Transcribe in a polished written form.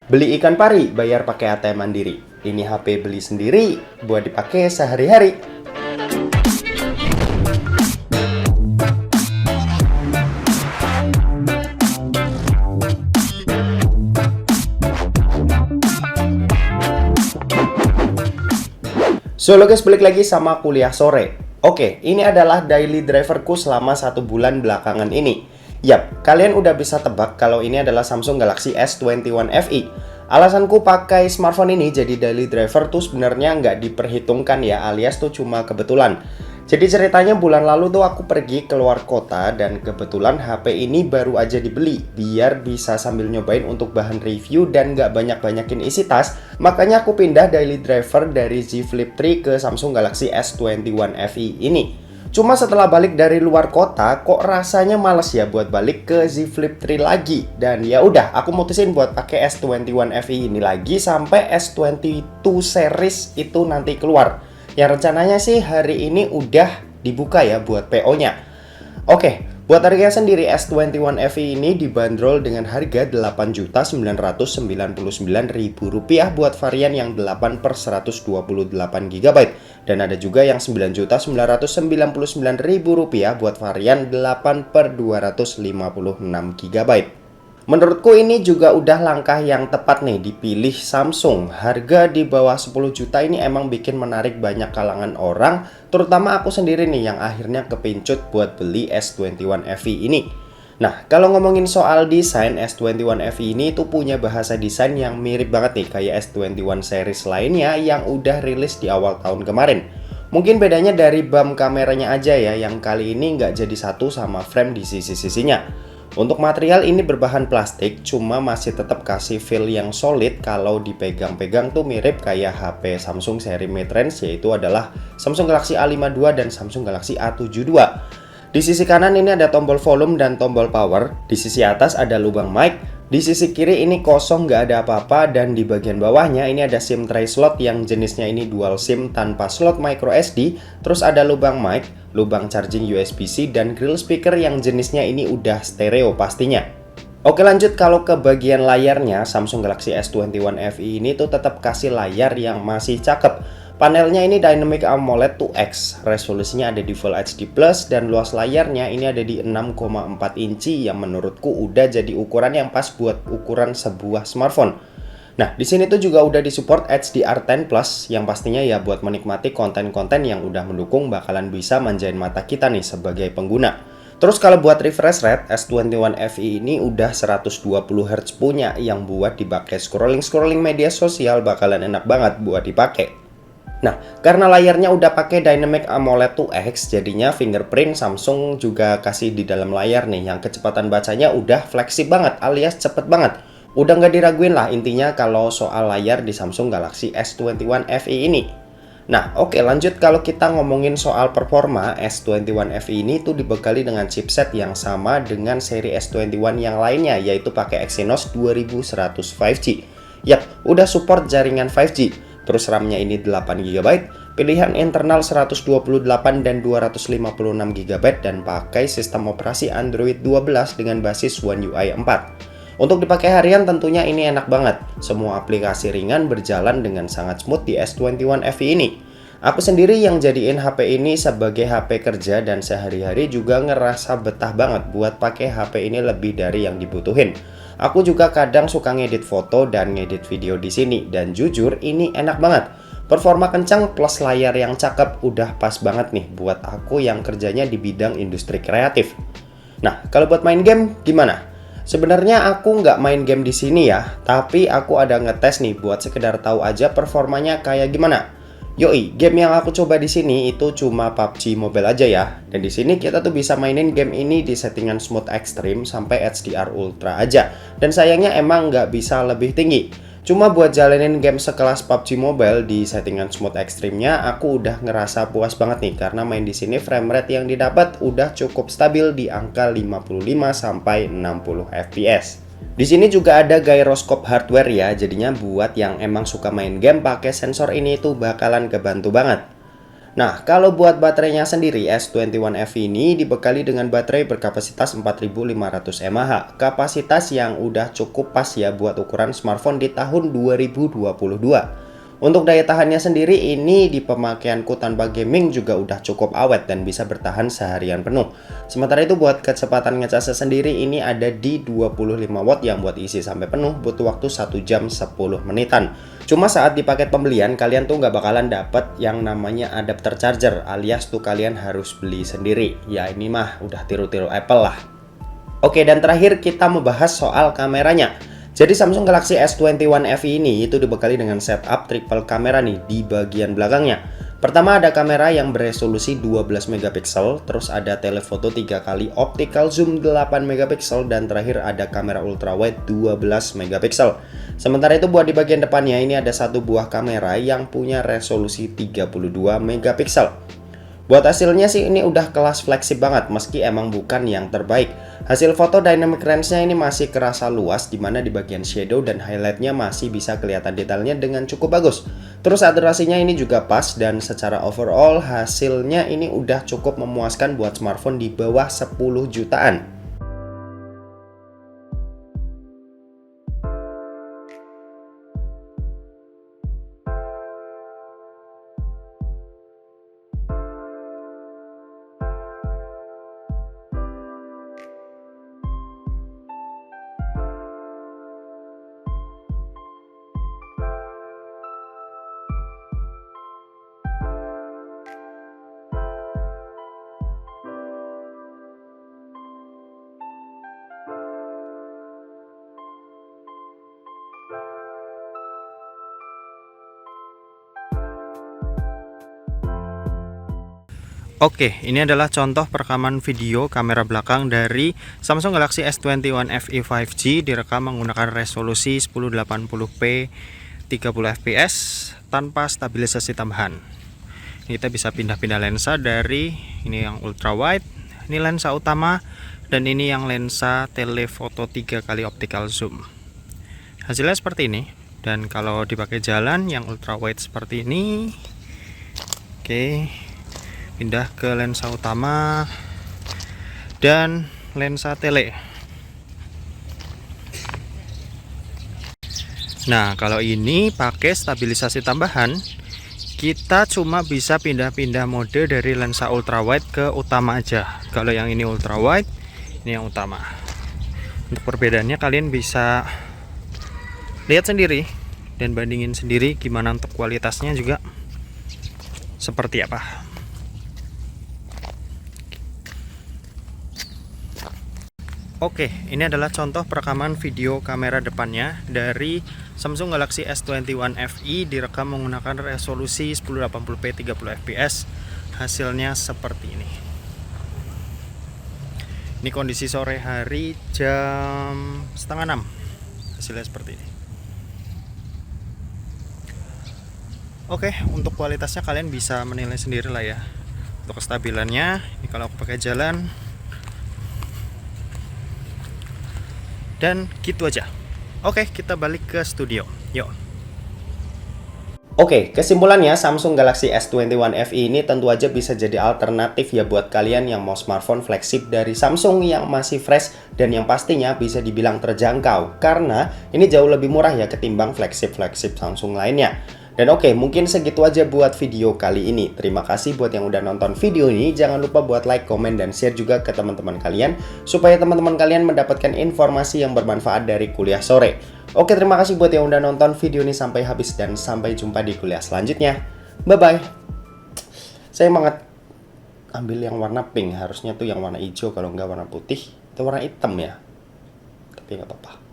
Beli ikan pari, bayar pakai ATM Mandiri. Ini HP beli sendiri, buat dipakai sehari-hari. So, halo guys, balik lagi sama kuliah sore. Oke, ini adalah daily driverku selama 1 bulan belakangan ini. Yap, kalian udah bisa tebak kalau ini adalah Samsung Galaxy S21 FE. Alasanku pakai smartphone ini jadi daily driver tuh sebenarnya nggak diperhitungkan ya, alias tuh cuma kebetulan. Jadi ceritanya bulan lalu tuh aku pergi keluar kota dan kebetulan HP ini baru aja dibeli biar bisa sambil nyobain untuk bahan review dan nggak banyak-banyakin isi tas. Makanya aku pindah daily driver dari Z Flip 3 ke Samsung Galaxy S21 FE ini. Cuma setelah balik dari luar kota, kok rasanya males ya buat balik ke Z Flip 3 lagi. Dan ya udah, aku mutusin buat pakai S21 FE ini lagi sampai S22 series itu nanti keluar. Yang rencananya sih hari ini udah dibuka ya buat PO-nya. Oke, buat harganya sendiri S21 FE ini dibanderol dengan harga Rp8.999.000 buat varian yang 8/128 GB dan ada juga yang Rp9.999.000 buat varian 8/256 GB. Menurutku ini juga udah langkah yang tepat nih dipilih Samsung. Harga di bawah 10 juta ini emang bikin menarik banyak kalangan orang, terutama aku sendiri nih yang akhirnya kepincut buat beli S21 FE ini. Nah, kalau ngomongin soal desain, S21 FE ini tuh punya bahasa desain yang mirip banget nih kayak S21 series lainnya yang udah rilis di awal tahun kemarin. Mungkin bedanya dari bump kameranya aja ya, yang kali ini nggak jadi satu sama frame di sisi-sisinya. Untuk material ini berbahan plastik, cuma masih tetap kasih feel yang solid. Kalau dipegang-pegang tuh mirip kayak HP Samsung seri mid-range, yaitu adalah Samsung Galaxy A52 dan Samsung Galaxy A72. Di sisi kanan ini ada tombol volume dan tombol power. Di sisi atas ada lubang mic. Di sisi kiri ini kosong, nggak ada apa-apa. Dan di bagian bawahnya ini ada SIM tray slot yang jenisnya ini dual SIM tanpa slot micro SD. Terus ada lubang mic, lubang charging USB-C, dan grill speaker yang jenisnya ini udah stereo pastinya. Oke, lanjut kalau ke bagian layarnya, Samsung Galaxy S21 FE ini tuh tetap kasih layar yang masih cakep. Panelnya ini Dynamic AMOLED 2X, resolusinya ada di Full HD+, dan luas layarnya ini ada di 6,4 inci yang menurutku udah jadi ukuran yang pas buat ukuran sebuah smartphone. Nah, di sini tuh juga udah disupport HDR10+, yang pastinya ya buat menikmati konten-konten yang udah mendukung bakalan bisa manjain mata kita nih sebagai pengguna. Terus kalau buat refresh rate, S21 FE ini udah 120 Hz punya, yang buat dipakai scrolling media sosial bakalan enak banget buat dipakai. Nah, karena layarnya udah pakai Dynamic AMOLED 2X, jadinya fingerprint Samsung juga kasih di dalam layar nih, yang kecepatan bacanya udah fleksibel banget alias cepet banget. Udah nggak diraguin lah intinya kalau soal layar di Samsung Galaxy S21 FE ini. Nah, oke, lanjut kalau kita ngomongin soal performa, S21 FE ini tuh dibekali dengan chipset yang sama dengan seri S21 yang lainnya, yaitu pakai Exynos 2100 5G. Yap, udah support jaringan 5G. Terus RAM-nya ini 8 GB, pilihan internal 128 dan 256 GB, dan pakai sistem operasi Android 12 dengan basis One UI 4. Untuk dipakai harian tentunya ini enak banget. Semua aplikasi ringan berjalan dengan sangat smooth di S21 FE ini. Aku sendiri yang jadiin HP ini sebagai HP kerja dan sehari-hari juga ngerasa betah banget buat pakai HP ini lebih dari yang dibutuhin. Aku juga kadang suka ngedit foto dan ngedit video di sini, dan jujur ini enak banget. Performa kencang plus layar yang cakep udah pas banget nih buat aku yang kerjanya di bidang industri kreatif. Nah, kalau buat main game gimana? Sebenarnya aku nggak main game di sini ya, tapi aku ada ngetes nih buat sekedar tahu aja performanya kayak gimana. Yoi, game yang aku coba di sini itu cuma PUBG Mobile aja ya. Dan di sini kita tuh bisa mainin game ini di settingan smooth extreme sampai HDR ultra aja. Dan sayangnya emang nggak bisa lebih tinggi. Cuma buat jalanin game sekelas PUBG Mobile di settingan smooth extreme-nya, aku udah ngerasa puas banget nih karena main di sini frame rate yang didapat udah cukup stabil di angka 55 sampai 60 fps. Di sini juga ada gyroscope hardware ya, jadinya buat yang emang suka main game pakai sensor ini tuh bakalan kebantu banget. Nah, kalau buat baterainya sendiri, S21 FE ini dibekali dengan baterai berkapasitas 4500 mAh. Kapasitas yang udah cukup pas ya buat ukuran smartphone di tahun 2022. Untuk daya tahannya sendiri ini di pemakaianku tanpa gaming juga udah cukup awet dan bisa bertahan seharian penuh. Sementara itu buat kecepatan ngecasnya sendiri ini ada di 25 watt yang buat isi sampai penuh butuh waktu 1 jam 10 menitan. Cuma saat di paket pembelian kalian tuh nggak bakalan dapet yang namanya adapter charger, alias tuh kalian harus beli sendiri. Ya ini mah udah tiru-tiru Apple lah. Oke, dan terakhir kita membahas soal kameranya. Jadi Samsung Galaxy S21 FE ini itu dibekali dengan setup triple kamera nih di bagian belakangnya. Pertama ada kamera yang beresolusi 12 megapiksel, terus ada telefoto 3 kali optical zoom 8 megapiksel, dan terakhir ada kamera ultrawide 12 megapiksel. Sementara itu buat di bagian depannya ini ada satu buah kamera yang punya resolusi 32 megapiksel. Buat hasilnya sih ini udah kelas flagship banget meski emang bukan yang terbaik. Hasil foto dynamic range-nya ini masih kerasa luas dimana di bagian shadow dan highlight-nya masih bisa kelihatan detailnya dengan cukup bagus. Terus saturasinya ini juga pas dan secara overall hasilnya ini udah cukup memuaskan buat smartphone di bawah 10 jutaan. Oke, ini adalah contoh perekaman video kamera belakang dari Samsung Galaxy S21 FE 5G direkam menggunakan resolusi 1080p 30 fps tanpa stabilisasi tambahan. Kita bisa pindah-pindah lensa dari ini yang ultra wide, ini lensa utama, dan ini yang lensa telefoto 3 kali optical zoom. Hasilnya seperti ini, dan kalau dipakai jalan yang ultra wide seperti ini. Oke, pindah ke lensa utama dan lensa tele. Nah, kalau ini pakai stabilisasi tambahan, kita cuma bisa pindah-pindah mode dari lensa ultra wide ke utama aja. Kalau yang ini ultra wide, ini yang utama. Untuk perbedaannya kalian bisa lihat sendiri dan bandingin sendiri gimana untuk kualitasnya juga seperti apa. Oke, ini adalah contoh perekaman video kamera depannya dari Samsung Galaxy S21 FE direkam menggunakan resolusi 1080p 30 fps. Hasilnya seperti ini. Ini kondisi sore hari jam 5:30. Hasilnya seperti ini. Oke, untuk kualitasnya kalian bisa menilai sendiri lah ya. Untuk kestabilannya, ini kalau aku pakai jalan. Dan gitu aja. Oke, kita balik ke studio. Yuk. Oke, kesimpulannya Samsung Galaxy S21 FE ini tentu aja bisa jadi alternatif ya buat kalian yang mau smartphone flagship dari Samsung yang masih fresh dan yang pastinya bisa dibilang terjangkau karena ini jauh lebih murah ya ketimbang flagship Samsung lainnya. Dan oke, mungkin segitu aja buat video kali ini. Terima kasih buat yang udah nonton video ini. Jangan lupa buat like, komen, dan share juga ke teman-teman kalian supaya teman-teman kalian mendapatkan informasi yang bermanfaat dari kuliah sore. Oke, terima kasih buat yang udah nonton video ini sampai habis dan sampai jumpa di kuliah selanjutnya. Bye-bye. Saya banget ambil yang warna pink, harusnya tuh yang warna hijau kalau nggak warna putih. Itu warna hitam ya. Tapi nggak apa-apa.